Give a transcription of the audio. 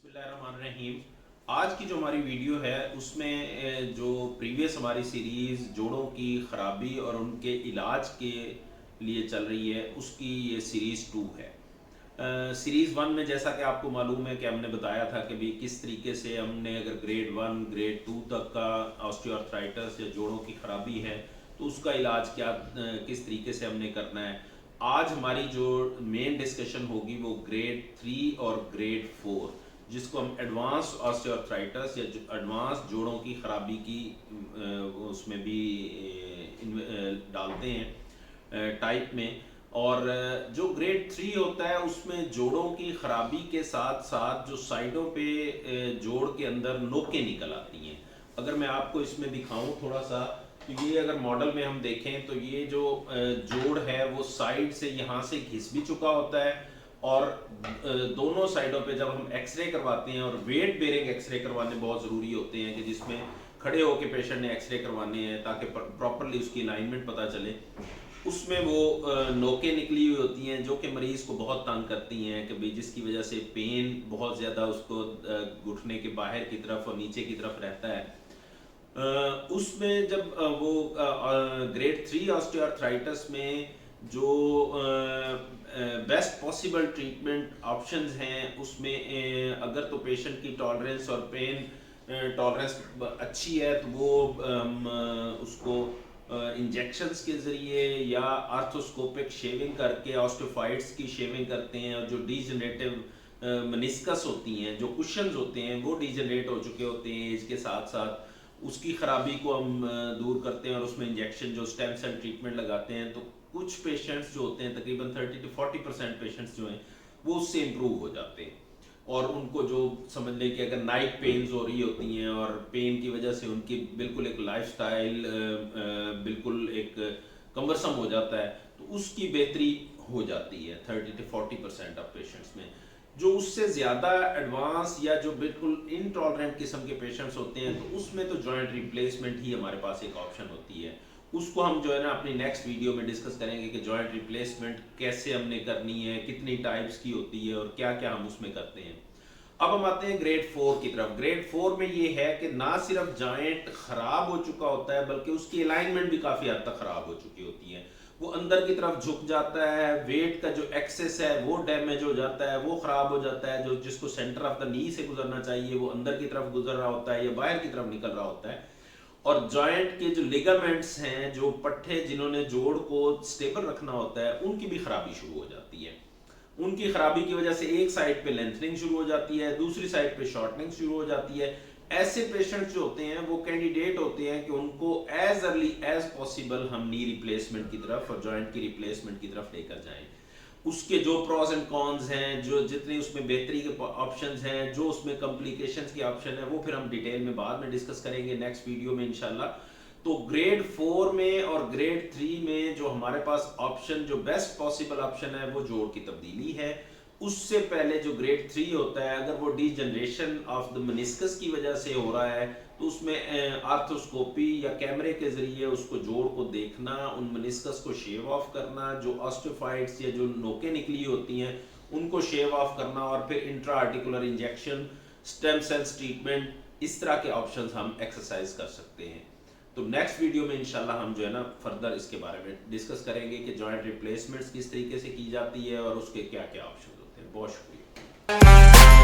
बिस्मिल्लाहिर्रहमानिर्रहीम। आज की जो हमारी वीडियो है उसमें जो प्रीवियस हमारी सीरीज़ जोड़ों की ख़राबी और उनके इलाज के लिए चल रही है उसकी ये सीरीज़ 2 है। सीरीज़ 1 में जैसा कि आपको मालूम है कि हमने बताया था कि भी किस तरीके से हमने अगर ग्रेड 1 ग्रेड 2 तक का ऑस्टियोआर्थराइटिस या जोड़ों की ख़राबी है तो उसका इलाज क्या किस तरीके से हमने करना है। आज हमारी जो मेन डिस्कशन होगी वो ग्रेड 3 और ग्रेड 4 जिसको हम एडवांस ऑस्टियोआर्थराइटिस या एडवांस जोड़ों की खराबी की उसमें भी डालते हैं टाइप में। और जो ग्रेड 3 होता है उसमें जोड़ों की खराबी के साथ साथ जो साइडों पे जोड़ के अंदर नोकें निकल आती हैं। अगर मैं आपको इसमें दिखाऊं थोड़ा सा तो ये अगर मॉडल में हम देखें तो ये जो जोड़ है वो साइड से यहाँ से घिस भी चुका होता है और दोनों साइडों पे जब हम एक्सरे करवाते हैं और वेट बेरिंग एक्सरे करवाने बहुत ज़रूरी होते हैं कि जिसमें खड़े होकर पेशेंट ने एक्सरे करवाने हैं ताकि प्रॉपरली उसकी अलाइनमेंट पता चले। उसमें वो नोकें निकली हुई होती हैं जो कि मरीज़ को बहुत तंग करती हैं कि भाई जिसकी वजह से पेन बहुत ज़्यादा उसको घुटने के बाहर की तरफ और नीचे की तरफ रहता है। उसमें जब वो ग्रेड 3 ऑस्टियोआर्थराइटिस में जो बेस्ट पॉसिबल ट्रीटमेंट ऑप्शंस हैं उसमें अगर तो पेशेंट की टॉलरेंस और पेन टॉलरेंस अच्छी है तो वो उसको इंजेक्शंस के ज़रिए या आर्थोस्कोपिक शेविंग करके ऑस्टियोफाइट्स की शेविंग करते हैं और जो डीजनरेटिव मनिस्कस होती हैं जो कुशन्स होते हैं वो डीजनरेट हो चुके होते हैं एज के साथ साथ उसकी ख़राबी को हम दूर करते हैं और उसमें इंजेक्शन जो स्टेम सेल ट्रीटमेंट लगाते हैं। तो कुछ पेशेंट्स जो होते हैं तकरीबन 30 to 40% पेशेंट्स जो हैं वो उससे इम्प्रूव हो जाते हैं और उनको जो समझ लें कि अगर नाइट पेन्स हो रही होती हैं और पेन की वजह से उनकी बिल्कुल एक लाइफस्टाइल बिल्कुल एक कमरसम हो जाता है तो उसकी बेहतरी हो जाती है 30 to 40% ऑफ पेशेंट्स में। जो उससे ज़्यादा एडवांस या जो बिल्कुल इनटॉलरेंट किस्म के पेशेंट्स होते हैं तो उसमें तो जॉइंट रिप्लेसमेंट ही हमारे पास एक ऑप्शन होती है। उसको हम जो है ना अपनी नेक्स्ट वीडियो में डिस्कस करेंगे कि जॉइंट रिप्लेसमेंट कैसे हमने करनी है, कितनी टाइप्स की होती है और क्या क्या हम उसमें करते हैं। अब हम आते हैं ग्रेड 4 की तरफ। ग्रेड 4 में ये है कि ना सिर्फ जॉइंट खराब हो चुका होता है बल्कि उसकी अलाइनमेंट भी काफ़ी हद तक खराब हो चुकी होती है। वो अंदर की तरफ झुक जाता है, वेट का जो एक्सेस है वो डैमेज हो जाता है, वो खराब हो जाता है। जो जिसको सेंटर ऑफ द नी से गुजरना चाहिए वो अंदर की तरफ गुजर रहा होता है या बाहर की तरफ निकल रहा होता है। और जॉइंट के जो लिगामेंट्स हैं जो पट्टे जिन्होंने जोड़ को स्टेबल रखना होता है उनकी भी खराबी शुरू हो जाती है। उनकी खराबी की वजह से एक साइड पे लेंथनिंग शुरू हो जाती है, दूसरी साइड पे शॉर्टनिंग शुरू हो जाती है। ऐसे पेशेंट्स जो होते हैं वो कैंडिडेट होते हैं कि उनको एज अर्ली एज पॉसिबल हम नी रिप्लेसमेंट की तरफ और जॉइंट की रिप्लेसमेंट की तरफ लेकर जाएं। उसके जो प्रॉस एंड कॉन्स हैं, जो जितने उसमें बेहतरी के ऑप्शंस हैं, जो उसमें कॉम्प्लिकेशंस के ऑप्शन है वो फिर हम डिटेल में बाद में डिस्कस करेंगे नेक्स्ट वीडियो में इंशाल्लाह। तो ग्रेड 4 में और ग्रेड 3 में जो हमारे पास ऑप्शन जो बेस्ट पॉसिबल ऑप्शन है वो जोड़ की तब्दीली है। उससे पहले जो ग्रेड 3 होता है अगर वो डीजनरेशन ऑफ द मेनिस्कस की वजह से हो रहा है तो उसमें आर्थोस्कोपी या कैमरे के जरिए उसको जोड़ को देखना, उन मेनिस्कस को शेव ऑफ करना, जो ऑस्टियोफाइट्स या जो नोकें निकली होती हैं उनको शेव ऑफ करना और फिर intra articular injection, stem cells treatment, इस तरह के ऑप्शंस हम एक्सरसाइज कर सकते हैं। तो नेक्स्ट वीडियो में इंशाल्लाह हम जो है ना फर्दर इसके बारे में डिस्कस करेंगे कि जॉइंट रिप्लेसमेंट्स किस तरीके से की जाती है और उसके क्या क्या ऑप्शन होते हैं। बहुत शुक्रिया।